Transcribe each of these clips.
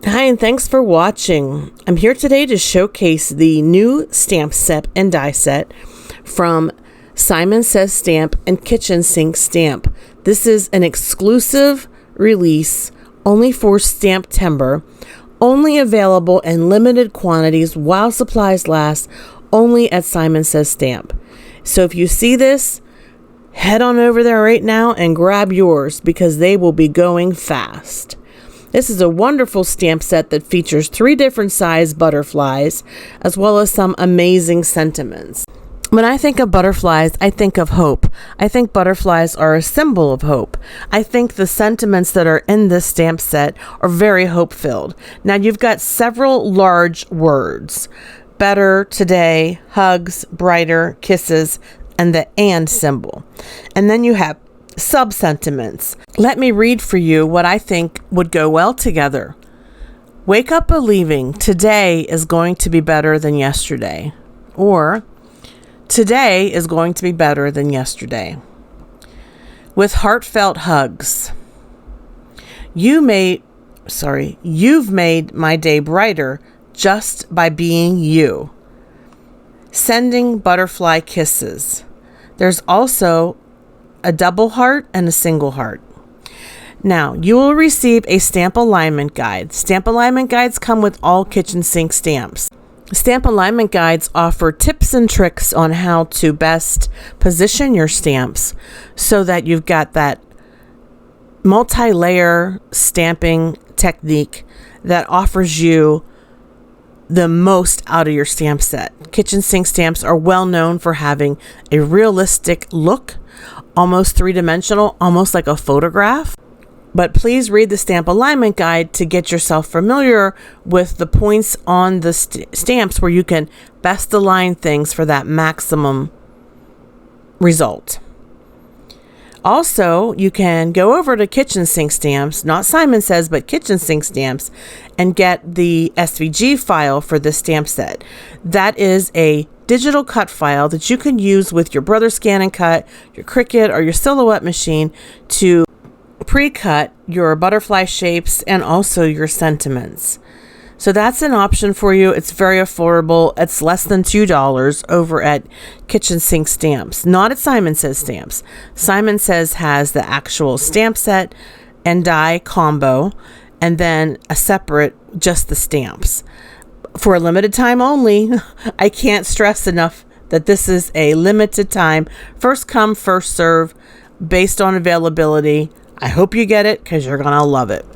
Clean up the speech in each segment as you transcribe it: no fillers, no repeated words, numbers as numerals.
Hi, and thanks for watching. I'm here today to showcase the new stamp set and die set from Simon Says Stamp and Kitchen Sink Stamp. This is an exclusive release only for STAMPtember, only available in limited quantities while supplies last, only at Simon Says Stamp. So if you see this, head on over there right now and grab yours because they will be going fast. This is a wonderful stamp set that features 3 different size butterflies, as well as some amazing sentiments. When I think of butterflies, I think of hope. I think butterflies are a symbol of hope. I think the sentiments that are in this stamp set are very hope-filled. Now, you've got several large words: better, today, hugs, brighter, kisses, and the and symbol. And then you have sub-sentiments. Let me read for you what I think would go well together. Wake up believing today is going to be better than yesterday. Or today is going to be better than yesterday. With heartfelt hugs. You've made my day brighter just by being you. Sending butterfly kisses. There's also a double heart and a single heart. Now, you will receive a stamp alignment guide. Stamp alignment guides come with all kitchen sink stamps. Stamp alignment guides offer tips and tricks on how to best position your stamps so that you've got that multi-layer stamping technique that offers you the most out of your stamp set. Kitchen sink stamps are well known for having a realistic look, almost 3-dimensional, almost like a photograph. But please read the stamp alignment guide to get yourself familiar with the points on the stamps where you can best align things for that maximum result. Also, you can go over to Kitchen Sink Stamps, not Simon Says, but Kitchen Sink Stamps, and get the SVG file for this stamp set. That is a digital cut file that you can use with your Brother Scan and Cut, your Cricut, or your Silhouette machine to pre-cut your butterfly shapes and also your sentiments. So that's an option for you. It's very affordable. It's less than $2 over at Kitchen Sink Stamps, not at Simon Says Stamps. Simon Says has the actual stamp set and die combo, and then a separate, just the stamps. For a limited time only, I can't stress enough that this is a limited time, first come, first serve, based on availability. I hope you get it because you're going to love it.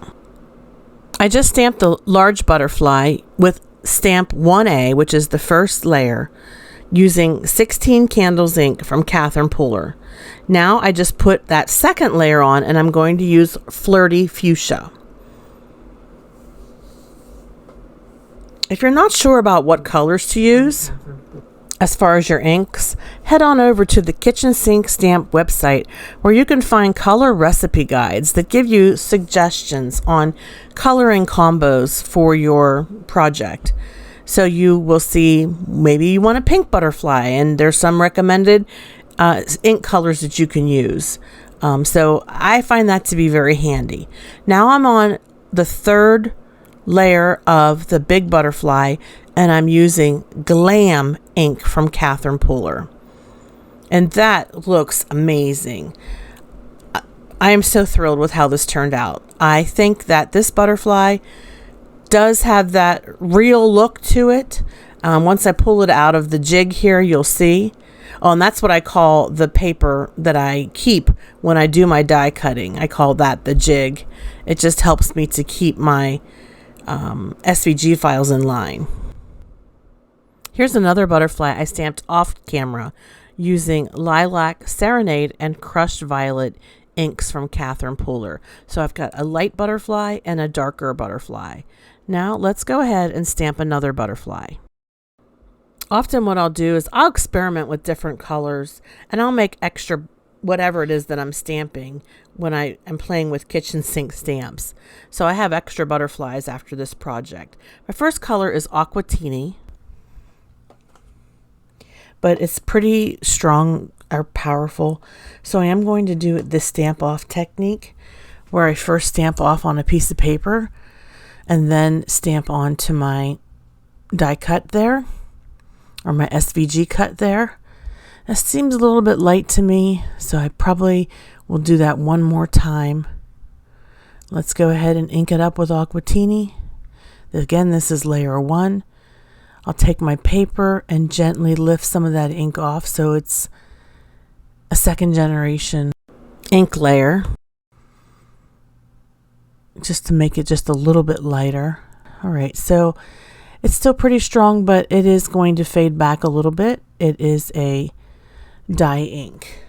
I just stamped the large butterfly with stamp 1A, which is the first layer, using 16 candles ink from Catherine Pooler. Now I just put that second layer on, and I'm going to use Flirty Fuchsia. If you're not sure about what colors to use as far as your inks, head on over to the Kitchen Sink Stamp website where you can find color recipe guides that give you suggestions on coloring combos for your project. So you will see maybe you want a pink butterfly, and there's some recommended ink colors that you can use. So I find that to be very handy. Now I'm on the third layer of the big butterfly, and I'm using Glam ink from Catherine Pooler. And that looks amazing. I am so thrilled with how this turned out. I think that this butterfly does have that real look to it. Once I pull it out of the jig here, you'll see. Oh, and that's what I call the paper that I keep when I do my die cutting. I call that the jig. It just helps me to keep my SVG files in line. Here's another butterfly I stamped off camera using Lilac, Serenade, and Crushed Violet inks from Catherine Pooler. So I've got a light butterfly and a darker butterfly. Now let's go ahead and stamp another butterfly. Often what I'll do is I'll experiment with different colors, and I'll make extra whatever it is that I'm stamping when I am playing with kitchen sink stamps. So I have extra butterflies after this project. My first color is Aquatini, but it's pretty strong or powerful. So I am going to do this stamp off technique where I first stamp off on a piece of paper and then stamp onto my die cut there, or my SVG cut there. That seems a little bit light to me, so I probably will do that one more time. Let's go ahead and ink it up with Aquatini. Again, this is layer 1. I'll take my paper and gently lift some of that ink off so it's a second generation ink layer, just to make it just a little bit lighter. All right, so it's still pretty strong, but it is going to fade back a little bit. It is a dye ink,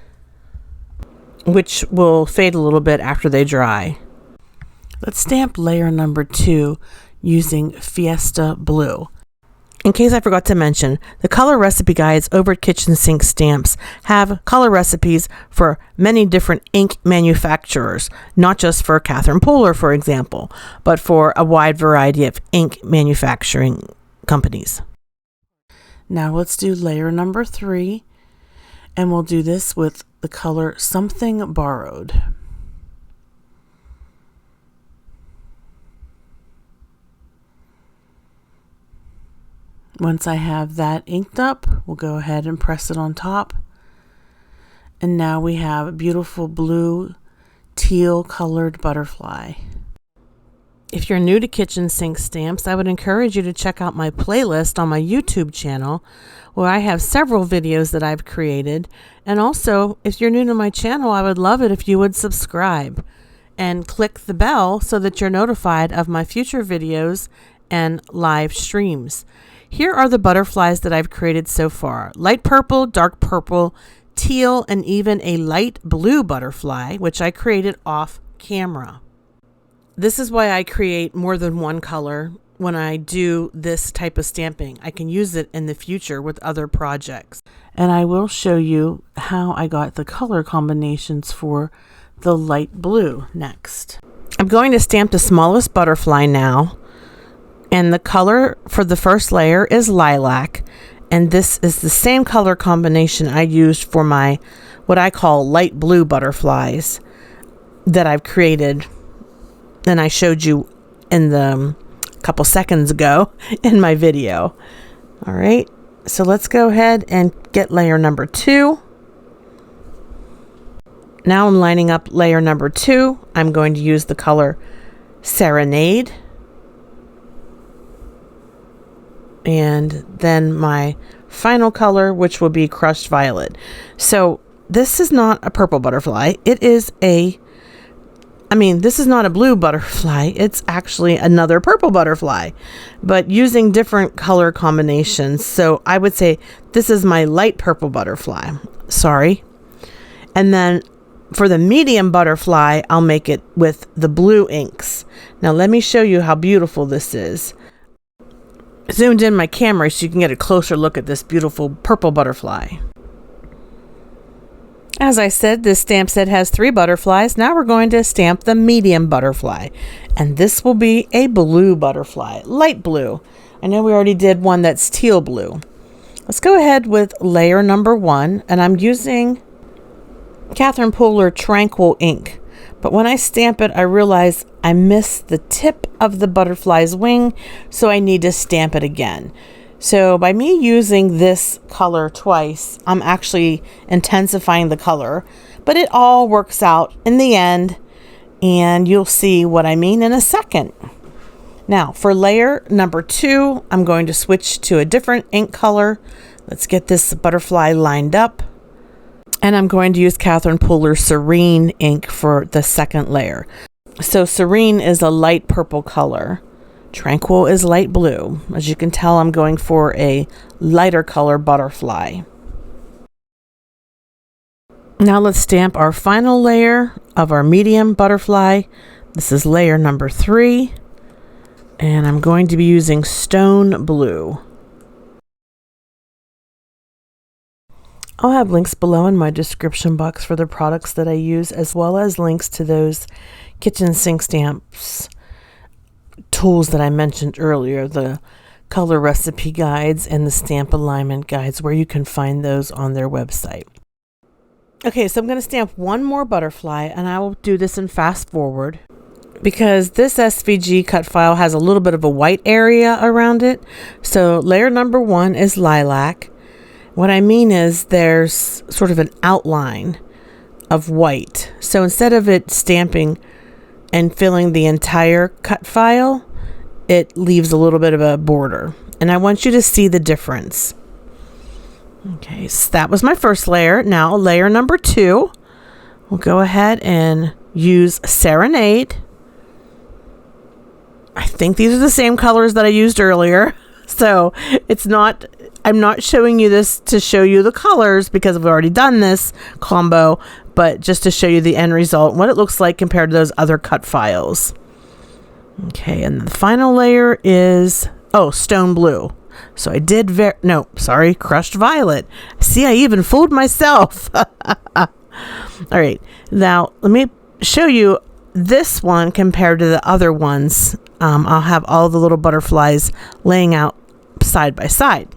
which will fade a little bit after they dry. Let's stamp layer number 2 using Fiesta Blue. In case I forgot to mention, the color recipe guides over at Kitchen Sink Stamps have color recipes for many different ink manufacturers, not just for Catherine Pooler, for example, but for a wide variety of ink manufacturing companies. Now let's do layer number 3, and we'll do this with the color Something Borrowed. Once I have that inked up, we'll go ahead and press it on top. And now we have a beautiful blue teal colored butterfly. If you're new to Kitchen Sink Stamps, I would encourage you to check out my playlist on my YouTube channel, where I have several videos that I've created. And also, if you're new to my channel, I would love it if you would subscribe and click the bell so that you're notified of my future videos and live streams. Here are the butterflies that I've created so far: light purple, dark purple, teal, and even a light blue butterfly, which I created off camera. This is why I create more than one color when I do this type of stamping. I can use it in the future with other projects. And I will show you how I got the color combinations for the light blue next. I'm going to stamp the smallest butterfly now. And the color for the first layer is lilac, and this is the same color combination I used for my what I call light blue butterflies that I've created, and I showed you in the couple seconds ago in my video. All right, so let's go ahead and get layer number 2. Now I'm lining up layer number 2. I'm going to use the color Serenade. And then my final color, which will be Crushed Violet. So this is not a purple butterfly. This is not a blue butterfly. It's actually another purple butterfly, but using different color combinations. So I would say this is my light purple butterfly. Sorry. And then for the medium butterfly, I'll make it with the blue inks. Now let me show you how beautiful this is. Zoomed in my camera so you can get a closer look at this beautiful purple butterfly. As I said, this stamp set has 3 butterflies. Now we're going to stamp the medium butterfly, and this will be a blue butterfly, light blue. I know we already did one that's teal blue. Let's go ahead with layer number 1, and I'm using Catherine Pooler Tranquil ink. But when I stamp it, I realize I missed the tip of the butterfly's wing, so I need to stamp it again. So by me using this color twice, I'm actually intensifying the color, but it all works out in the end, and you'll see what I mean in a second. Now for layer number 2, I'm going to switch to a different ink color. Let's get this butterfly lined up. And I'm going to use Catherine Pooler Serene ink for the second layer. So Serene is a light purple color. Tranquil is light blue. As you can tell, I'm going for a lighter color butterfly. Now let's stamp our final layer of our medium butterfly. This is layer number 3. And I'm going to be using Stone Blue. I'll have links below in my description box for the products that I use, as well as links to those Kitchen Sink Stamps tools that I mentioned earlier, the color recipe guides and the stamp alignment guides, where you can find those on their website. Okay, so I'm going to stamp one more butterfly, and I will do this in fast forward. because this SVG cut file has a little bit of a white area around it. So layer number 1 is lilac. What I mean is there's sort of an outline of white. So instead of it stamping and filling the entire cut file, it leaves a little bit of a border. And I want you to see the difference. Okay, so that was my first layer. Now layer number 2, we'll go ahead and use Serenade. I think these are the same colors that I used earlier. So I'm not showing you this to show you the colors because I've already done this combo, but just to show you the end result, what it looks like compared to those other cut files. Okay, and the final layer is, Stone Blue. So I did Crushed Violet. See, I even fooled myself. All right, now let me show you this one compared to the other ones. I'll have all the little butterflies laying out side by side.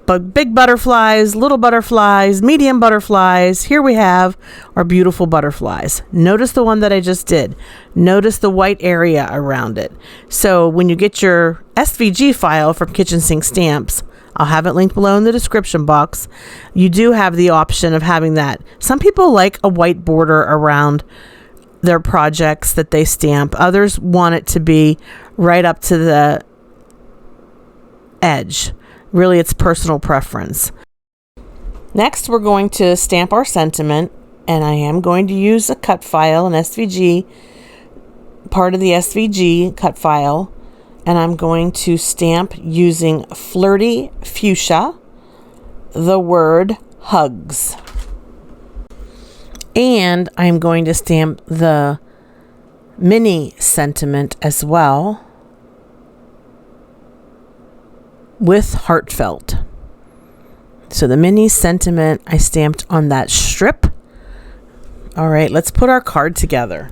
But big butterflies, little butterflies, medium butterflies. Here we have our beautiful butterflies. Notice the one that I just did. Notice the white area around it. So when you get your SVG file from Kitchen Sink Stamps, I'll have it linked below in the description box. You do have the option of having that. Some people like a white border around their projects that they stamp. Others want it to be right up to the edge. Really, it's personal preference. Next, we're going to stamp our sentiment, and I am going to use a cut file, an SVG, part of the SVG cut file, and I'm going to stamp using Flirty Fuchsia, the word hugs. And I'm going to stamp the mini sentiment as well with heartfelt. So the mini sentiment I stamped on that strip. All right, let's put our card together.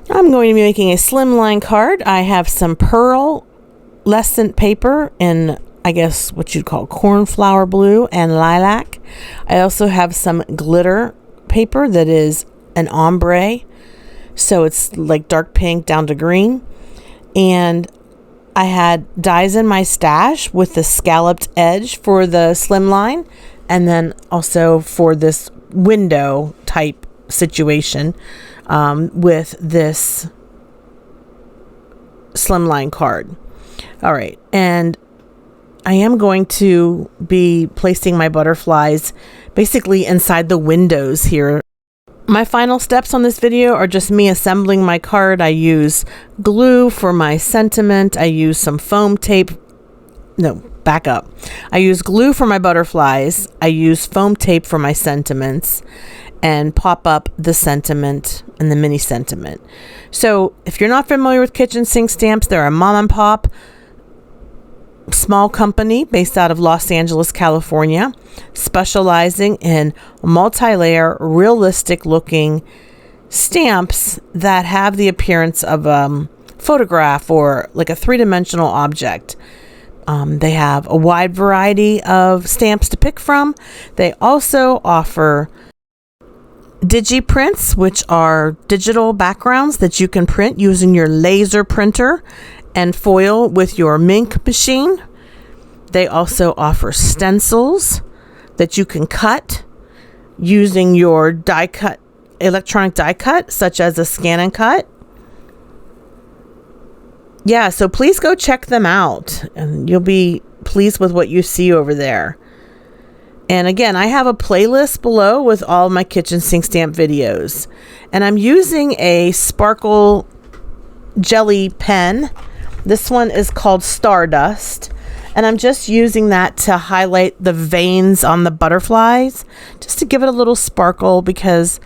I'm going to be making a slimline card. I have some pearlescent paper in, I guess what you'd call cornflower blue and lilac. I also have some glitter paper that is an ombre, so it's like dark pink down to green. And I had dies in my stash with the scalloped edge for the slimline, and then also for this window type situation with this slimline card. All right, and I am going to be placing my butterflies basically inside the windows here. My final steps on this video are just me assembling my card. I use glue for my sentiment. I use some foam tape. No, back up. I use glue for my butterflies. I use foam tape for my sentiments and pop up the sentiment and the mini sentiment. So if you're not familiar with Kitchen Sink Stamps, they're a mom and pop small company based out of Los Angeles, California, specializing in multi-layer, realistic looking stamps that have the appearance of a photograph or like a three-dimensional object. They have a wide variety of stamps to pick from. They also offer digi-prints, which are digital backgrounds that you can print using your laser printer and foil with your Mink machine. They also offer stencils that you can cut using your electronic die cut, such as a scan and cut. Yeah, so please go check them out and you'll be pleased with what you see over there. And again, I have a playlist below with all my kitchen sink stamp videos. And I'm using a sparkle jelly pen. This one is called Stardust, and I'm just using that to highlight the veins on the butterflies, just to give it a little sparkle because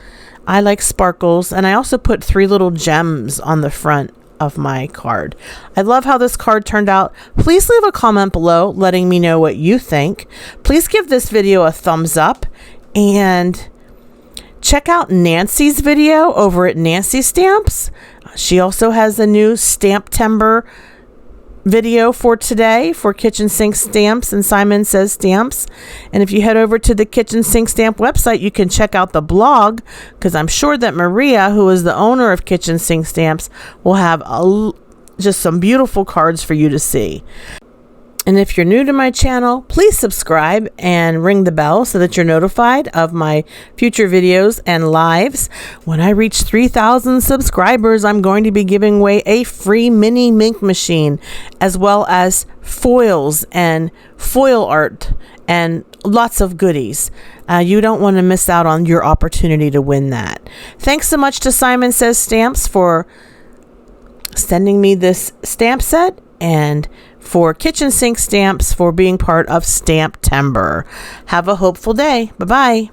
I like sparkles. And I also put 3 little gems on the front of my card. I love how this card turned out. Please leave a comment below letting me know what you think. Please give this video a thumbs up and check out Nancy's video over at Nancy Stamps. She also has a new STAMPtember video for today for kitchen sink stamps and Simon Says Stamps. And if you head over to the kitchen sink stamp website, you can check out the blog, because I'm sure that Maria, who is the owner of Kitchen Sink Stamps, will have just some beautiful cards for you to see. And if you're new to my channel, please subscribe and ring the bell so that you're notified of my future videos and lives. When I reach 3,000 subscribers, I'm going to be giving away a free mini mink machine, as well as foils and foil art and lots of goodies. You don't want to miss out on your opportunity to win that. Thanks so much to Simon Says Stamps for sending me this stamp set, and for Kitchen Sink Stamps for being part of STAMPtember. Have a hopeful day. Bye-bye.